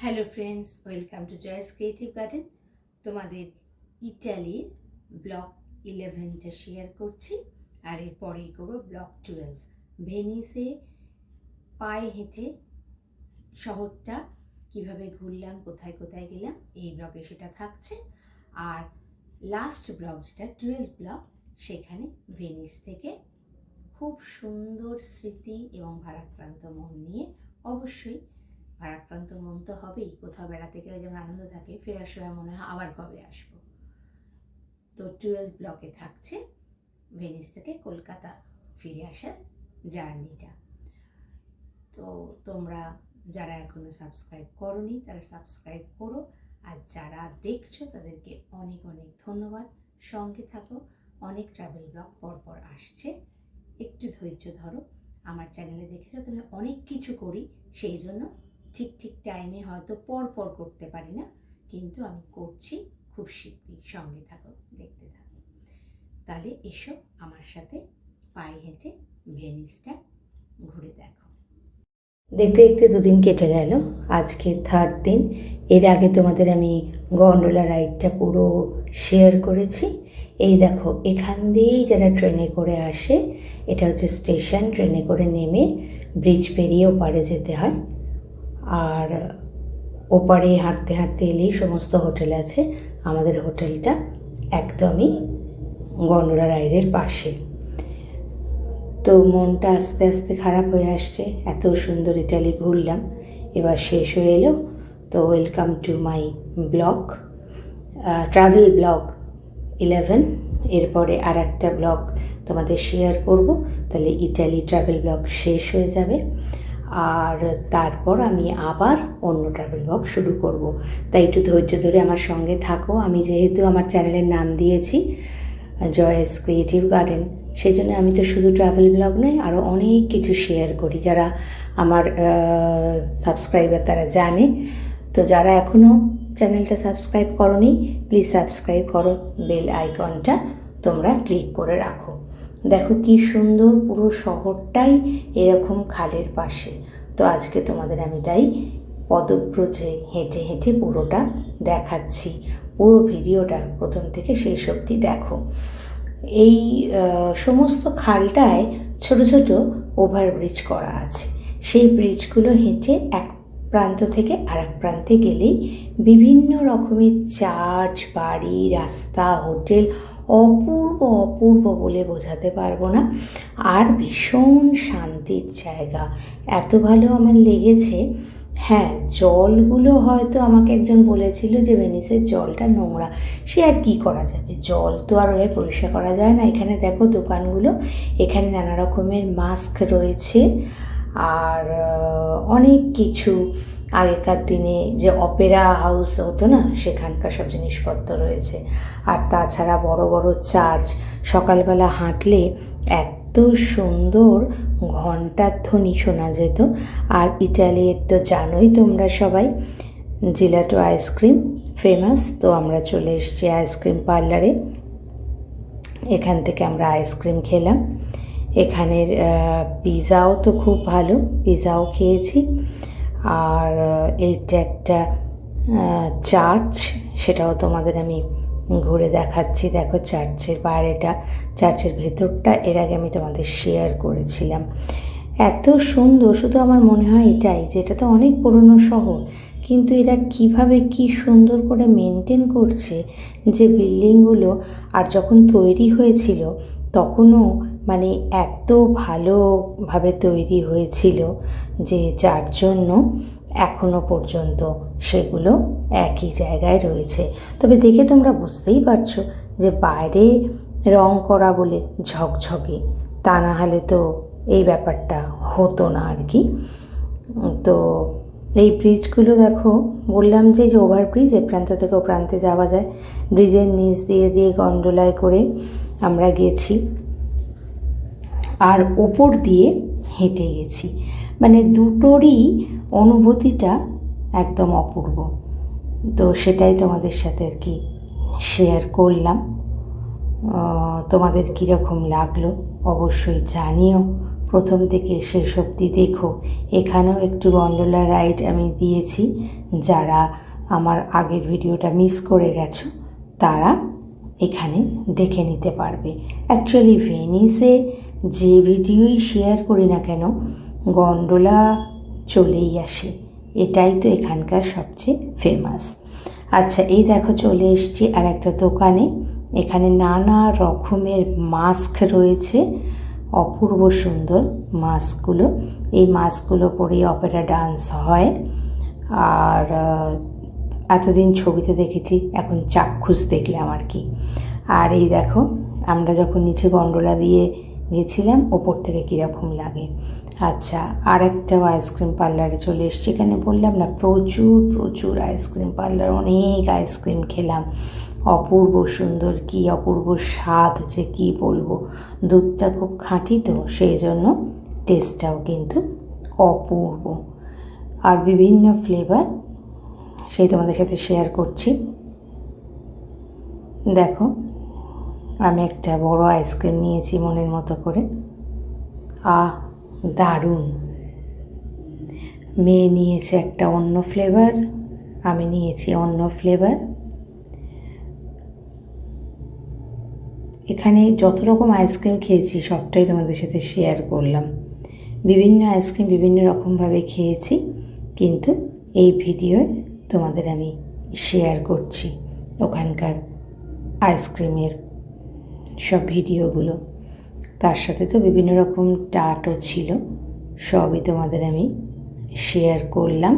Hello friends, welcome to Joy's creative garden. তোমাদের ইটালির block 11টা share করছি, আর এরপরেই করবো ব্লক 12। ভেনিসে পায়ে হেঁটে শহরটা কিভাবে ঘুরলাম, কোথায় কোথায় গেলাম, এই ব্লগে সেটা থাকছে। আর লাস্ট ব্লগ যেটা 12 ব্লগ, সেখানে ভেনিস থেকে খুব সুন্দর স্মৃতি এবং ভারাক্রান্ত মন নিয়ে, অবশ্যই ভারাক্রান্ত মন তো হবেই, কোথাও বেড়াতে গেলে যেমন আনন্দ থাকে, ফেরার সময় মনে হয় আবার কবে আসবো। তো 12 ব্লকে থাকছে ভেনিস থেকে কলকাতা ফিরে আসার জার্নিটা। তো তোমরা যারা এখনো সাবস্ক্রাইব করোনি তারা সাবস্ক্রাইব করো, আর যারা দেখছো তাদেরকে অনেক অনেক ধন্যবাদ। সঙ্গে থাকো, অনেক ট্রাভেল ব্লগ পরপর আসছে, একটু ধৈর্য ধরো। আমার চ্যানেলে দেখেছো তুমি অনেক কিছু করি, সেই জন্য ঠিক ঠিক টাইমে হয়তো পর করতে পারি না, কিন্তু আমি করছি খুব শীঘ্রই। সঙ্গে থাকো, দেখতে থাকো। তাহলে এসো আমার সাথে পায়ে হেঁটে ভেনিসটা ঘুরে দেখো। দেখতে দেখতে দুদিন কেটে গেল, আজকে 3rd দিন। এর আগে তোমাদের আমি গন্ডোলা রাইডটা পুরো শেয়ার করেছি। এই দেখো, এখান দিয়েই যারা ট্রেনে করে আসে, এটা হচ্ছে স্টেশন, ট্রেনে করে নেমে ব্রিজ পেরিয়ে ওপারে যেতে হয়। আর ওপারে হাঁটতে হাঁটতে এলেই সমস্ত হোটেল আছে। আমাদের হোটেলটা একদমই গন্ডোলা রাইডের পাশে। তো মনটা আস্তে আস্তে খারাপ হয়ে আসছে, এত সুন্দর ইটালি ঘুরলাম, এবার শেষ হয়ে এলো। তো welcome to my blog, travel blog 11। এরপরে আর একটা ব্লগ তোমাদের শেয়ার করব, তাহলে ইটালি ট্রাভেল ব্লগ শেষ হয়ে যাবে। আর তারপর আমি আবার অন্য ট্রাভেল ব্লগ শুরু করব, তাই একটু ধৈর্য ধরে আমার সঙ্গে থাকো। আমি যেহেতু আমার চ্যানেলের নাম দিয়েছি জয়েস ক্রিয়েটিভ গার্ডেন, সেই জন্য আমি তো শুধু ট্রাভেল ব্লগ নয়, আরও অনেক কিছু শেয়ার করি। যারা আমার সাবস্ক্রাইবার তারা জানে। তো যারা এখনও চ্যানেলটা সাবস্ক্রাইব করোনি, প্লিজ সাবস্ক্রাইব করো, বেল আইকনটা তোমরা ক্লিক করে রাখো। দেখো কি সুন্দর, পুরো শহরটাই এরকম খালের পাশে। তো আজকে তোমাদের আমি তাই পদব্রজে হেঁটে হেঁটে পুরোটা দেখাচ্ছি। পুরো ভিডিওটা প্রথম থেকে শেষ অবধি দেখো। এই সমস্ত খালটায় ছোট ছোট ওভারব্রিজ করা আছে। সেই ব্রিজগুলো হেঁটে এক প্রান্ত থেকে আর এক প্রান্তে গেলেই বিভিন্ন রকমের চার্চ, বাড়ি, রাস্তা, হোটেল, অপূর্ব অপূর্ব বলে বোঝাতে পারবো না। আর ভীষণ শান্তির জায়গা, এত ভালো আমার লেগেছে। হ্যাঁ, জলগুলো হয়তো আমাকে একজন বলেছিল যে ভেনিসের জলটা নোংরা, সে আর কি করা যাবে, জল তো আর ওই পরিষ্কার করা যায় না। এখানে দেখো দোকানগুলো, এখানে নানা রকমের মাস্ক রয়েছে, আর অনেক কিছু আগেকার দিনে যে অপেরা হাউস হতো না, সেখানকার সব জিনিসপত্র রয়েছে। আর তাছাড়া বড় বড় চার্চ, সকালবেলা হাঁটলে এত সুন্দর ঘণ্টার ধ্বনি শোনা যেত। আর ইটালির তো জানোই তোমরা সবাই, জিলাটো আইসক্রিম ফেমাস। তো আমরা চলে এসেছি আইসক্রিম পার্লারে, এখান থেকে আমরা আইসক্রিম খেলাম। এখানের পিৎজাও তো খুব ভালো, পিৎজাও খেয়েছি। আর এইটা একটা চার্চ, সেটাও তোমাদের আমি ঘুরে দেখাচ্ছি। দেখো চার্চের বাইরেটা, চার্চের ভেতরটা এর আগে আমি তোমাদের শেয়ার করেছিলাম। এত সুন্দর, শুধু আমার মনে হয় এটাই যে এটা তো অনেক পুরনো শহর, কিন্তু এরা কিভাবে কি সুন্দর করে মেনটেন করছে যে বিল্ডিংগুলো। আর যখন তৈরি হয়েছিল তখনও মানে এত ভালোভাবে তৈরি হয়েছিল যে যার জন্য এখনও পর্যন্ত সেগুলো একই জায়গায় রয়েছে। তবে দেখে তোমরা বুঝতেই পারছো যে বাইরে রং করা বলে ঝকঝকে, তা না হলে তো এই ব্যাপারটা হতো না আর কি। তো এই ব্রিজগুলো দেখো, বললাম যে ওভারব্রিজ, এ প্রান্ত থেকে ও প্রান্তে যাওয়া যায়। ব্রিজের নিচ দিয়ে দিয়ে গন্ডোলায় করে আমরা গেছি, আর ওপর দিয়ে হেঁটে গেছি। মানে দুটোরই অনুভূতিটা একদম অপূর্ব। তো সেটাই তোমাদের সাথে আর কি শেয়ার করলাম। তোমাদের কীরকম লাগলো অবশ্যই জানিও প্রথম থেকে শেষ অবধি দেখো। এখানেও একটু গন্ডোলা রাইড আমি দিয়েছি, যারা আমার আগের ভিডিওটা মিস করে গেছো তারা এখানে দেখে নিতে পারবে। অ্যাকচুয়ালি ভেনিসে যে ভিডিওই শেয়ার করি না কেন গন্ডোলা চলেই আসে, এটাই তো এখানকার সবচেয়ে ফেমাস। আচ্ছা, এই দেখো চলে এসেছি আর একটা দোকানে। এখানে নানা রকমের মাস্ক রয়েছে, অপূর্ব সুন্দর মাস্কগুলো। এই মাস্কগুলো পরেই অপেরা ডান্স হয়। আর এতদিন ছবিতে দেখেছি, এখন চাক্ষুষ দেখলাম আর কি। আর এই দেখো আমরা যখন নিচে গন্ডোলা দিয়ে গেছিলাম ওপর থেকে কীরকম লাগে। আচ্ছা, আর একটাও আইসক্রিম পার্লারে চলে এসেছি। এখানে বললাম না প্রচুর প্রচুর আইসক্রিম পার্লার, অনেক আইসক্রিম খেলাম, অপূর্ব সুন্দর, কি অপূর্ব স্বাদ যে কি বলবো। দুধটা খুব খাঁটি তো সেই জন্য টেস্টটাও কিন্তু অপূর্ব। আর বিভিন্ন ফ্লেভার সেই তোমাদের সাথে শেয়ার করছি। দেখো আমি একটা বড় আইসক্রিম নিয়েছি মনের মতো করে, দারুণ। মেয়ে নিয়েছে একটা অন্য ফ্লেভার, আমি নিয়েছি অন্য ফ্লেভার। এখানে যত রকম আইসক্রিম খেয়েছি সবটাই তোমাদের সাথে শেয়ার করলাম। বিভিন্ন আইসক্রিম বিভিন্ন রকমভাবে খেয়েছি, কিন্তু এই ভিডিওয় তোমাদের আমি শেয়ার করছি ওখানকার আইসক্রিমের সব ভিডিওগুলো। তার সাথে তো বিভিন্ন রকম টাটও ছিল, সবই তোমাদের আমি শেয়ার করলাম।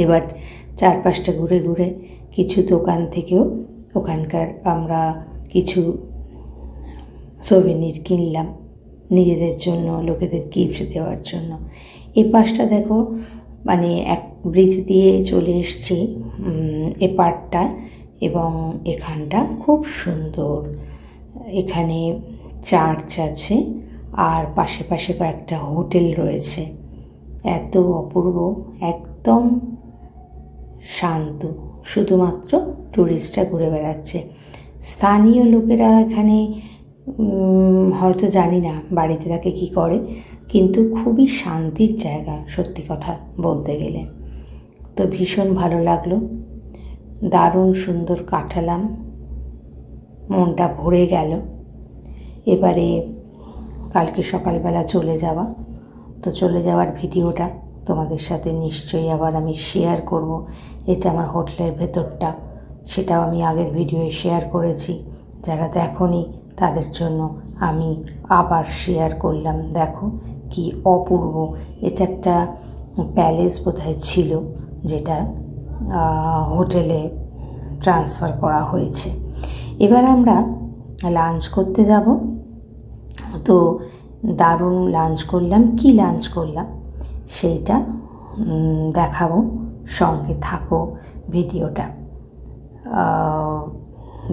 এবার চারপাশটা ঘুরে ঘুরে কিছু দোকান থেকেও ওখানকার আমরা কিছু সোভেনির কিনলাম নিজেদের জন্য, লোকেদের গিফট দেওয়ার জন্য। এই পাশটা দেখো, মানে এক ব্রিজ দিয়ে চলে এসছি এ পার্টটা, এবং এখানটা খুব সুন্দর। এখানে চার্চ আছে আর পাশে পাশে কয়েকটা হোটেল রয়েছে। এত অপূর্ব, একদম শান্ত, শুধুমাত্র ট্যুরিস্টরা ঘুরে বেড়াচ্ছে। স্থানীয় লোকেরা এখানে হয়তো জানি না বাড়িতে থাকে কী করে, কিন্তু খুবই শান্তির জায়গা সত্যি কথা বলতে গেলে। তো ভীষণ ভালো লাগলো, দারুণ সুন্দর কাটালাম, মনটা ভরে গেল। এবারে কালকে সকালবেলা চলে যাওয়া, তো চলে যাওয়ার ভিডিওটা তোমাদের সাথে নিশ্চয়ই আবার আমি শেয়ার করব। এটা আমার হোটেলের ভেতরটা, সেটাও আমি আগের ভিডিওয়ে শেয়ার করেছি। যারা দেখোনি তাদের জন্য আমি আবার শেয়ার করলাম। দেখো কি অপূর্ব, এটা একটা প্যালেস বোধহয় ছিল, যেটা হোটেলে ট্রান্সফার করা হয়েছে। এবার আমরা লাঞ্চ করতে যাব। তো দারুণ লাঞ্চ করলাম। কি লাঞ্চ করলাম সেইটা দেখাবো, সঙ্গে থাকো ভিডিওটা।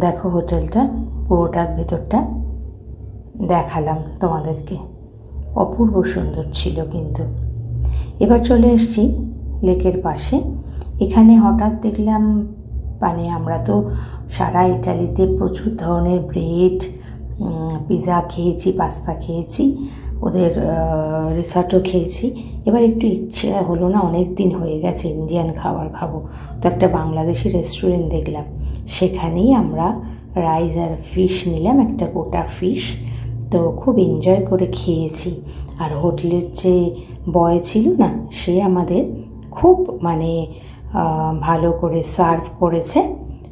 দেখো হোটেলটা পুরোটার ভেতরটা দেখালাম তোমাদেরকে, অপূর্ব সুন্দর ছিল কিন্তু। এবার চলে এসেছি লেকের পাশে। এখানে হঠাৎ দেখলাম, মানে আমরা তো সারা ইটালিতে প্রচুর ধরনের ব্রেড, পিৎজা খেয়েছি, পাস্তা খেয়েছি, ওদের রিসর্টও খেয়েছি। এবার একটু ইচ্ছে হলো না, অনেক দিন হয়ে গেছে ইন্ডিয়ান খাবার খাবো, তো একটা বাংলাদেশি রেস্টুরেন্ট দেখলাম, সেখানেই আমরা রাইস আর ফিশ নিলাম, একটা গোটা ফিশ। তো খুব এনজয় করে খেয়েছি। আর হোটেলের যে বয় ছিল না, সে আমাদের খুব মানে ভালো করে সার্ভ করেছে।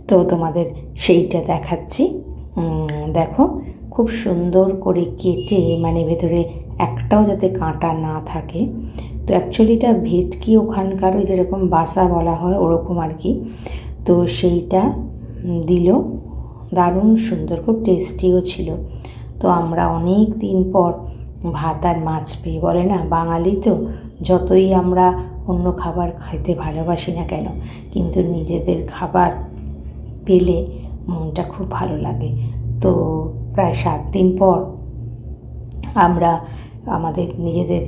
তো তোমাদের সেইটা দেখাচ্ছি। দেখো খুব সুন্দর করে কেটে, মানে ভেতরে একটাও যাতে কাঁটা না থাকে। তো অ্যাকচুয়ালি এটা ভেটকি, ওখানকার ওই যেরকম বাসা বলা হয় ওরকম আর কি। তো সেইটা দিল, দারুণ সুন্দর, খুব টেস্টিও ছিল। তো আমরা অনেক দিন পর ভাত আর মাছ পেয়ে, বলে না বাঙালি তো, যতই আমরা অন্য খাবার খেতে ভালোবাসি না কেন, কিন্তু নিজেদের খাবার পেলে মনটা খুব ভালো লাগে। তো প্রায় 7 দিন পর আমরা আমাদের নিজেদের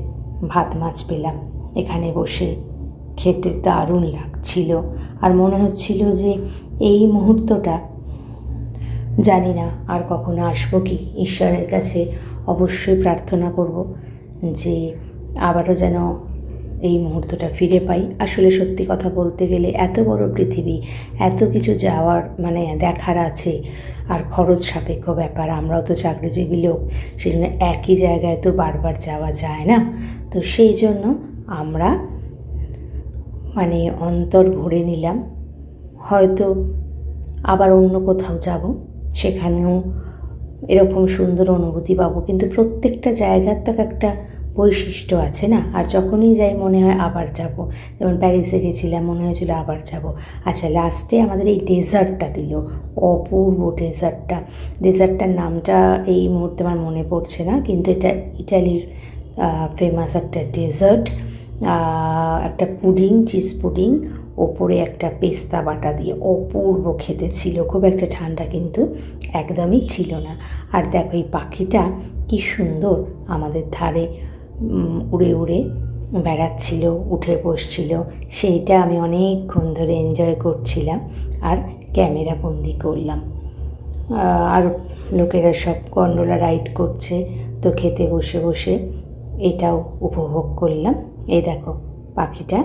ভাত মাছ পেলাম। এখানে বসে খেতে দারুণ লাগছিল, আর মনে হচ্ছিল যে এই মুহূর্তটা জানি না আর কখনো আসবো কি। ঈশ্বরের কাছে অবশ্যই প্রার্থনা করব যে আবারও যেন এই মুহূর্তটা ফিরে পাই। আসলে সত্যি কথা বলতে গেলে এত বড় পৃথিবী, এত কিছু যাওয়ার দেখার আছে, আর খরচ সাপেক্ষ ব্যাপার। আমরাও তো চাকরিজীবী লোক, সেই জন্য একই জায়গায় তো বারবার যাওয়া যায় না। তো সেই জন্য আমরা অন্তর ভরে নিলাম, হয়তো আবার অন্য কোথাও যাব, সেখানেও এরকম সুন্দর অনুভূতি পাবো। কিন্তু প্রত্যেকটা জায়গার তো একটা বৈশিষ্ট্য আছে না, আর যখনই যাই মনে হয় আবার যাব। যেমন প্যারিসে গেছিলাম, মনে হয়েছিল আবার যাব। আচ্ছা, লাস্টে আমাদের এই ডেজার্টটা দিল, অপূর্ব ডেজার্টটার নামটা এই মুহূর্তে আমার মনে পড়ছে না, কিন্তু এটা ইটালির ফেমাস একটা ডেজার্ট, একটা পুডিং, চিজ পুডিং, ওপরে একটা পেস্তা বাটা দিয়ে অপূর্ব খেতে ছিল। খুব একটা ঠান্ডা কিন্তু একদমই ছিল না। আর দেখো এই পাখিটা কি সুন্দর আমাদের ধারে উড়ে উড়ে বেড়াচ্ছিল, উঠে বসছিল, সেইটা আমি অনেকক্ষণ ধরে এনজয় করছিলাম আর ক্যামেরা বন্দি করলাম। আর লোকেরা সব গন্ডোলা রাইড করছে, তো খেতে বসে বসে এটাও উপভোগ করলাম। এই দেখো পাখিটা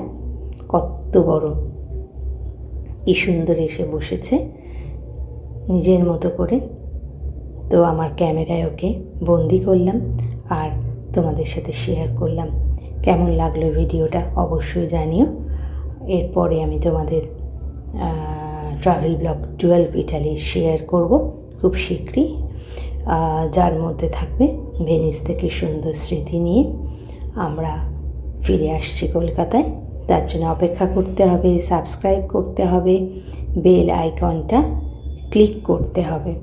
কত বড়, কি সুন্দর এসে বসেছে নিজের মতো করে। তো আমার ক্যামেরায় ওকে বন্দি করলাম আর তোমাদের সাথে শেয়ার করলাম। কেমন লাগলো ভিডিওটা অবশ্যই জানিও। এরপরে আমি তোমাদের ট্রাভেল ব্লগ 12 ইটালি শেয়ার করব খুব শীঘ্রই, যার মধ্যে থাকবে ভেনিস থেকে সুন্দর স্মৃতি নিয়ে আমরা ফিরে আসছি কলকাতায়। তার জন্য অপেক্ষা করতে হবে, সাবস্ক্রাইব করতে হবে, বেল আইকনটা ক্লিক করতে হবে।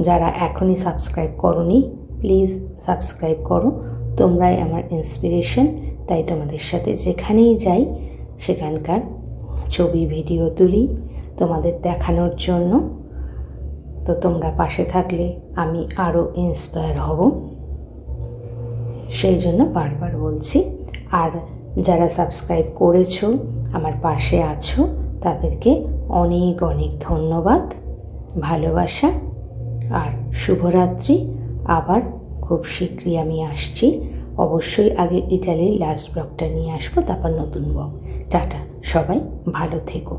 যারা এখনই সাবস্ক্রাইব করোনি প্লিজ সাবস্ক্রাইব করো, তোমরাই আমার ইন্সপিরেশন। তাই তোমাদের সাথে যেখানেই যাই সেখানকার ছবি ভিডিও তুলি তোমাদের দেখানোর জন্য। তো তোমরা পাশে থাকলে আমি আরও ইন্সপায়ার হব, সেই জন্য বারবার বলছি। আর যারা সাবস্ক্রাইব করেছো, আমার পাশে আছো, তাদেরকে অনেক অনেক ধন্যবাদ, ভালোবাসা আর শুভরাত্রি। আবার খুব শীঘ্রই আমি আসছি। অবশ্যই আগে ইটালির লাস্ট ব্লগটা নিয়ে আসবো, তারপর নতুন ব্লগ। টাটা, সবাই ভালো থেকো।